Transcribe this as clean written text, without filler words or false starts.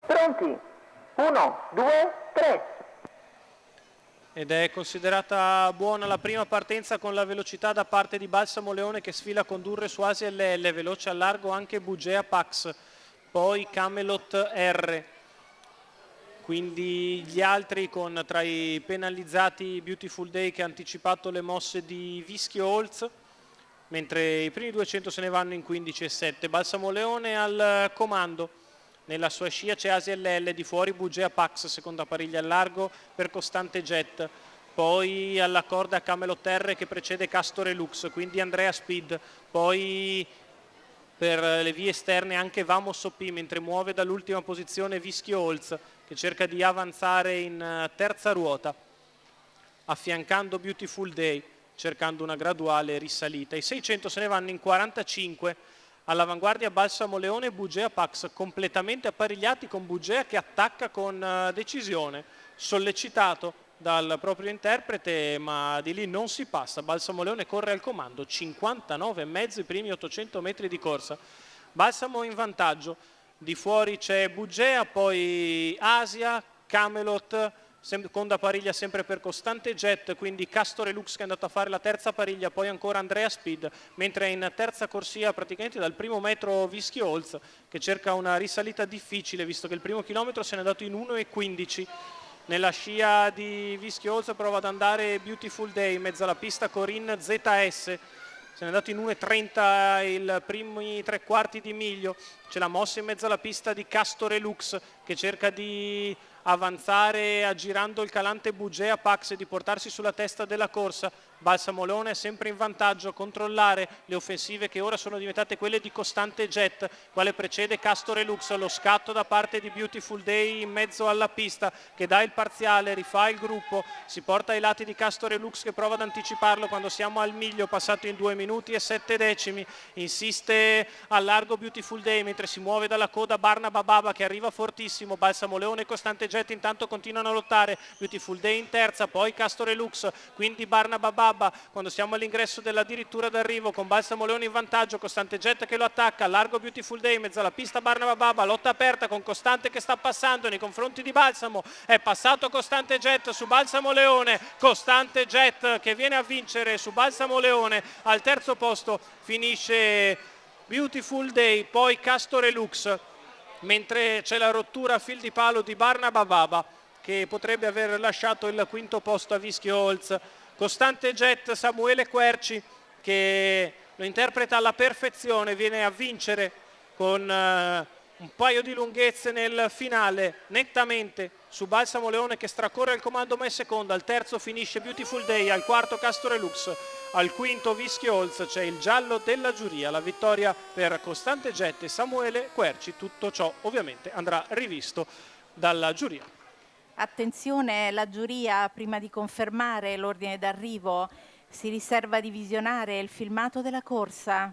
Pronti? 1, 2, 3. Ed è considerata buona la prima partenza con la velocità da parte di Balsamo Leone che sfila a condurre su Asia LL, veloce al largo anche Bugea Pax, poi Camelot R. Quindi gli altri con tra i penalizzati Beautiful Day che ha anticipato le mosse di Vischio Holz, mentre i primi 200 se ne vanno in 15,7. Balsamo Leone al comando. Nella sua scia c'è Asia LL, di fuori Bugea Pax, seconda pariglia al largo per Costante Jet. Poi alla corda Camelot R che precede Castore Lux, quindi Andrea Speed. Poi per le vie esterne anche Vamos OP, mentre muove dall'ultima posizione Vischio Holz che cerca di avanzare in terza ruota, affiancando Beautiful Day, cercando una graduale risalita. I 600 se ne vanno in 45. All'avanguardia Balsamo Leone e Bugea Pax, completamente apparigliati con Bugea che attacca con decisione, sollecitato dal proprio interprete, ma di lì non si passa. Balsamo Leone corre al comando, 59,5 i primi 800 metri di corsa. Balsamo in vantaggio, di fuori c'è Bugea, poi Asia, Camelot, seconda pariglia sempre per Costante Jet, quindi Castore Lux che è andato a fare la terza pariglia, poi ancora Andrea Speed, mentre in terza corsia praticamente dal primo metro Vischio Holz che cerca una risalita difficile visto che il primo chilometro se n'è andato in 1,15. Nella scia di Vischio Holz prova ad andare Beautiful Day in mezzo alla pista Corinne ZS, se n'è andato in 1,30 il primi tre quarti di miglio. C'è la mossa in mezzo alla pista di Castore Lux che cerca di avanzare aggirando il calante Bugea Pax e di portarsi sulla testa della corsa. Balsamo Leone è sempre in vantaggio a controllare le offensive che ora sono diventate quelle di Costante Jet, quale precede Castore Lux. Lo scatto da parte di Beautiful Day in mezzo alla pista che dà il parziale, rifà il gruppo, si porta ai lati di Castore Lux che prova ad anticiparlo quando siamo al miglio, passato in 2 minuti e 7 decimi. Insiste al largo Beautiful Day mentre si muove dalla coda Barnaba Baba che arriva fortissimo. Balsamo Leone e Costante Jet intanto continuano a lottare, Beautiful Day in terza, poi Castore Lux, quindi Barnaba Baba quando siamo all'ingresso dell'addirittura d'arrivo con Balsamo Leone in vantaggio, Costante Jet che lo attacca, largo Beautiful Day in mezzo alla pista Barnaba Baba, lotta aperta con Costante che sta passando nei confronti di Balsamo, è passato Costante Jet su Balsamo Leone, Costante Jet che viene a vincere su Balsamo Leone, al terzo posto finisce Beautiful Day, poi Castore Lux, mentre c'è la rottura a fil di palo di Barnaba Baba che potrebbe aver lasciato il quinto posto a Vischio Holz. Costante Jet, Samuele Querci che lo interpreta alla perfezione, viene a vincere con un paio di lunghezze nel finale, nettamente su Balsamo Leone che stracorre il comando ma è seconda, al terzo finisce Beautiful Day, al quarto Castore Lux, al quinto Vischio Holz. C'è il giallo della giuria, la vittoria per Costante Jet e Samuele Querci. Tutto ciò ovviamente andrà rivisto dalla giuria. Attenzione, la giuria prima di confermare l'ordine d'arrivo si riserva di visionare il filmato della corsa.